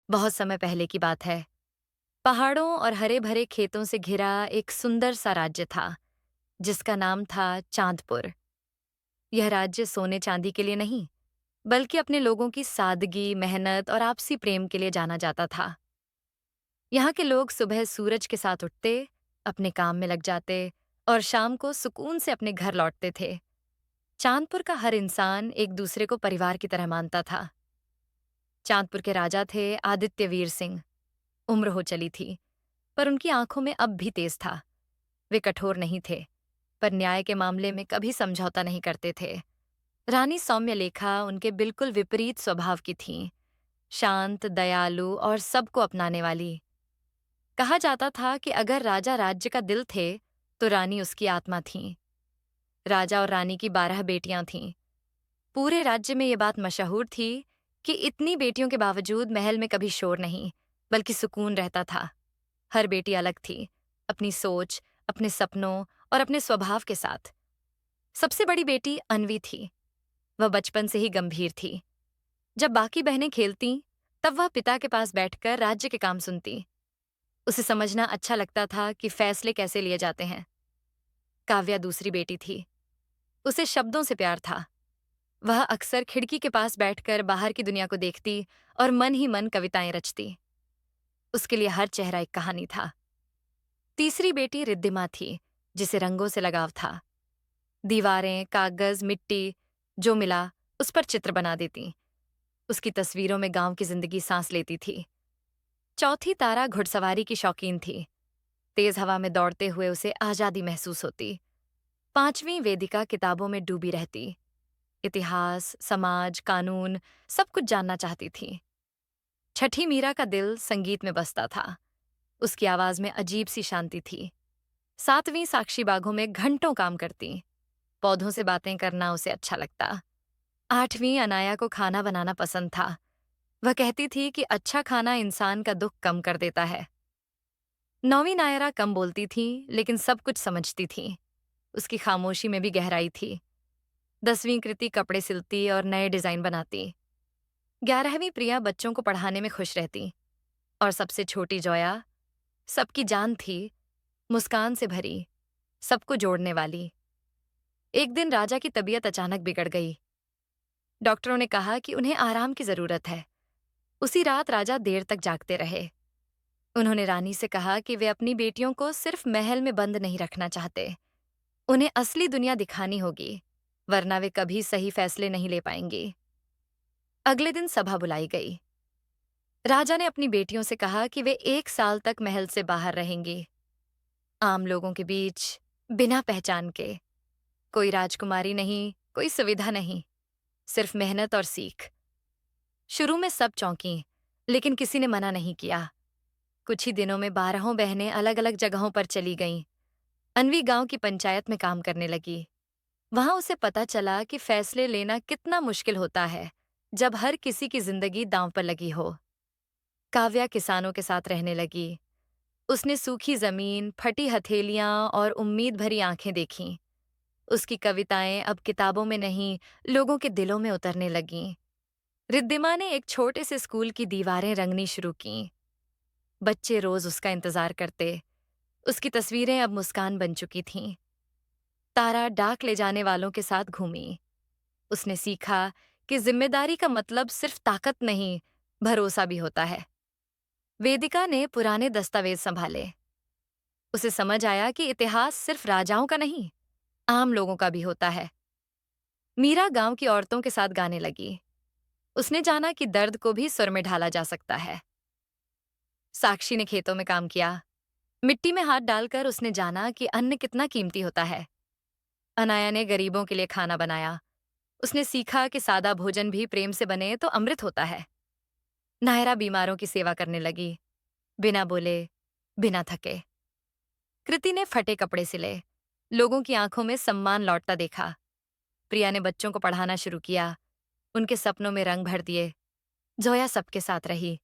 बहुत समय पहले की बात है। पहाड़ों और हरे भरे खेतों से घिरा एक सुंदर सा राज्य था, जिसका नाम था चांदपुर। यह राज्य सोने चांदी के लिए नहीं, बल्कि अपने लोगों की सादगी, मेहनत और आपसी प्रेम के लिए जाना जाता था। यहाँ के लोग सुबह सूरज के साथ उठते, अपने काम में लग जाते और शाम को सुकून से अपने घर लौटते थे। चांदपुर का हर इंसान एक दूसरे को परिवार की तरह मानता था। चांदपुर के राजा थे आदित्य वीर सिंह। उम्र हो चली थी, पर उनकी आंखों में अब भी तेज था। वे कठोर नहीं थे, पर न्याय के मामले में कभी समझौता नहीं करते थे। रानी सौम्यलेखा उनके बिल्कुल विपरीत स्वभाव की थीं, शांत, दयालु और सबको अपनाने वाली। कहा जाता था कि अगर राजा राज्य का दिल थे, तो रानी उसकी आत्मा थीं। राजा और रानी की 12 बेटियां थीं। पूरे राज्य में ये बात मशहूर थी कि इतनी बेटियों के बावजूद महल में कभी शोर नहीं, बल्कि सुकून रहता था। हर बेटी अलग थी, अपनी सोच, अपने सपनों और अपने स्वभाव के साथ। सबसे बड़ी बेटी अन्वी थी। वह बचपन से ही गंभीर थी। जब बाकी बहनें खेलती, तब वह पिता के पास बैठकर राज्य के काम सुनती। उसे समझना अच्छा लगता था कि फैसले कैसे लिए जाते हैं। काव्या दूसरी बेटी थी। उसे शब्दों से प्यार था। वह अक्सर खिड़की के पास बैठकर बाहर की दुनिया को देखती और मन ही मन कविताएं रचती। उसके लिए हर चेहरा एक कहानी था। तीसरी बेटी रिद्धिमा थी, जिसे रंगों से लगाव था। दीवारें, कागज, मिट्टी, जो मिला उस पर चित्र बना देती। उसकी तस्वीरों में गांव की जिंदगी सांस लेती थी। चौथी तारा घुड़सवारी की शौकीन थी। तेज हवा में दौड़ते हुए उसे आजादी महसूस होती। पांचवीं वेदिका किताबों में डूबी रहती। इतिहास, समाज, कानून सब कुछ जानना चाहती थी। छठी मीरा का दिल संगीत में बसता था। उसकी आवाज में अजीब सी शांति थी। सातवीं साक्षी बागों में घंटों काम करती। पौधों से बातें करना उसे अच्छा लगता। आठवीं अनाया को खाना बनाना पसंद था। वह कहती थी कि अच्छा खाना इंसान का दुख कम कर देता है। नौवीं नायरा कम बोलती थी, लेकिन सब कुछ समझती थी। उसकी खामोशी में भी गहराई थी। 10वीं कृति कपड़े सिलती और नए डिजाइन बनाती। 11वीं प्रिया बच्चों को पढ़ाने में खुश रहती। और सबसे छोटी जोया सबकी जान थी, मुस्कान से भरी, सबको जोड़ने वाली। एक दिन राजा की तबीयत अचानक बिगड़ गई। डॉक्टरों ने कहा कि उन्हें आराम की जरूरत है। उसी रात राजा देर तक जागते रहे। उन्होंने रानी से कहा कि वे अपनी बेटियों को सिर्फ महल में बंद नहीं रखना चाहते। उन्हें असली दुनिया दिखानी होगी, वरना वे कभी सही फैसले नहीं ले पाएंगी। अगले दिन सभा बुलाई गई। राजा ने अपनी बेटियों से कहा कि वे 1 साल तक महल से बाहर रहेंगी, आम लोगों के बीच, बिना पहचान के। कोई राजकुमारी नहीं, कोई सुविधा नहीं, सिर्फ मेहनत और सीख। शुरू में सब चौंकी, लेकिन किसी ने मना नहीं किया। कुछ ही दिनों में 12 बहनें अलग अलग जगहों पर चली गईं। अन्वी गांव की पंचायत में काम करने लगी। वहां उसे पता चला कि फैसले लेना कितना मुश्किल होता है, जब हर किसी की जिंदगी दांव पर लगी हो। काव्या किसानों के साथ रहने लगी। उसने सूखी जमीन, फटी हथेलियां और उम्मीद भरी आंखें देखीं। उसकी कविताएं अब किताबों में नहीं, लोगों के दिलों में उतरने लगीं। रिद्धिमा ने एक छोटे से स्कूल की दीवारें रंगनी शुरू कीं। बच्चे रोज उसका इंतजार करते। उसकी तस्वीरें अब मुस्कान बन चुकी थीं। तारा डाक ले जाने वालों के साथ घूमी। उसने सीखा कि जिम्मेदारी का मतलब सिर्फ ताकत नहीं, भरोसा भी होता है। वेदिका ने पुराने दस्तावेज संभाले। उसे समझ आया कि इतिहास सिर्फ राजाओं का नहीं, आम लोगों का भी होता है। मीरा गांव की औरतों के साथ गाने लगी। उसने जाना कि दर्द को भी सुर में ढाला जा सकता है। साक्षी ने खेतों में काम किया। मिट्टी में हाथ डालकर उसने जाना कि अन्न कितना कीमती होता है। अनाया ने गरीबों के लिए खाना बनाया। उसने सीखा कि सादा भोजन भी प्रेम से बने तो अमृत होता है। नायरा बीमारों की सेवा करने लगी, बिना बोले, बिना थके। कृति ने फटे कपड़े सिले। लोगों की आंखों में सम्मान लौटता देखा। प्रिया ने बच्चों को पढ़ाना शुरू किया, उनके सपनों में रंग भर दिए। जोया सबके साथ रही,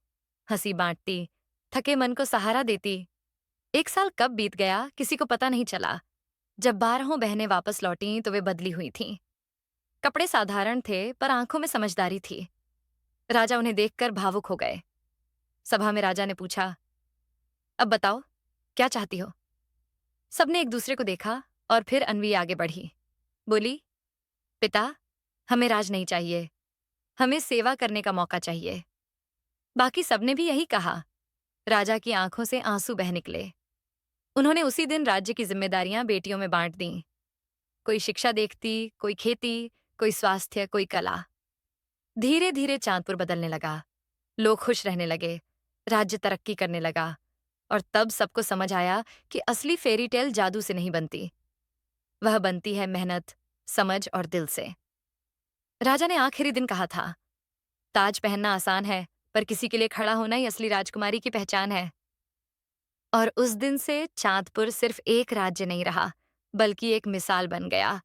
हंसी बांटती, थके मन को सहारा देती। 1 साल कब बीत गया किसी को पता नहीं चला। जब 12 बहनें वापस लौटीं तो वे बदली हुई थीं। कपड़े साधारण थे, पर आंखों में समझदारी थी। राजा उन्हें देखकर भावुक हो गए। सभा में राजा ने पूछा, अब बताओ, क्या चाहती हो? सबने एक दूसरे को देखा और फिर अन्वी आगे बढ़ी। बोली, पिता, हमें राज नहीं चाहिए, हमें सेवा करने का मौका चाहिए। बाकी सबने भी यही कहा। राजा की आंखों से आंसू बह निकले। उन्होंने उसी दिन राज्य की जिम्मेदारियां बेटियों में बांट दी। कोई शिक्षा देखती, कोई खेती, कोई स्वास्थ्य, कोई कला। धीरे धीरे चांदपुर बदलने लगा। लोग खुश रहने लगे, राज्य तरक्की करने लगा। और तब सबको समझ आया कि असली फेरी टेल जादू से नहीं बनती, वह बनती है मेहनत, समझ और दिल से। राजा ने आखिरी दिन कहा था, ताज पहनना आसान है, पर किसी के लिए खड़ा होना ही असली राजकुमारी की पहचान है। और उस दिन से चांदपुर सिर्फ एक राज्य नहीं रहा, बल्कि एक मिसाल बन गया।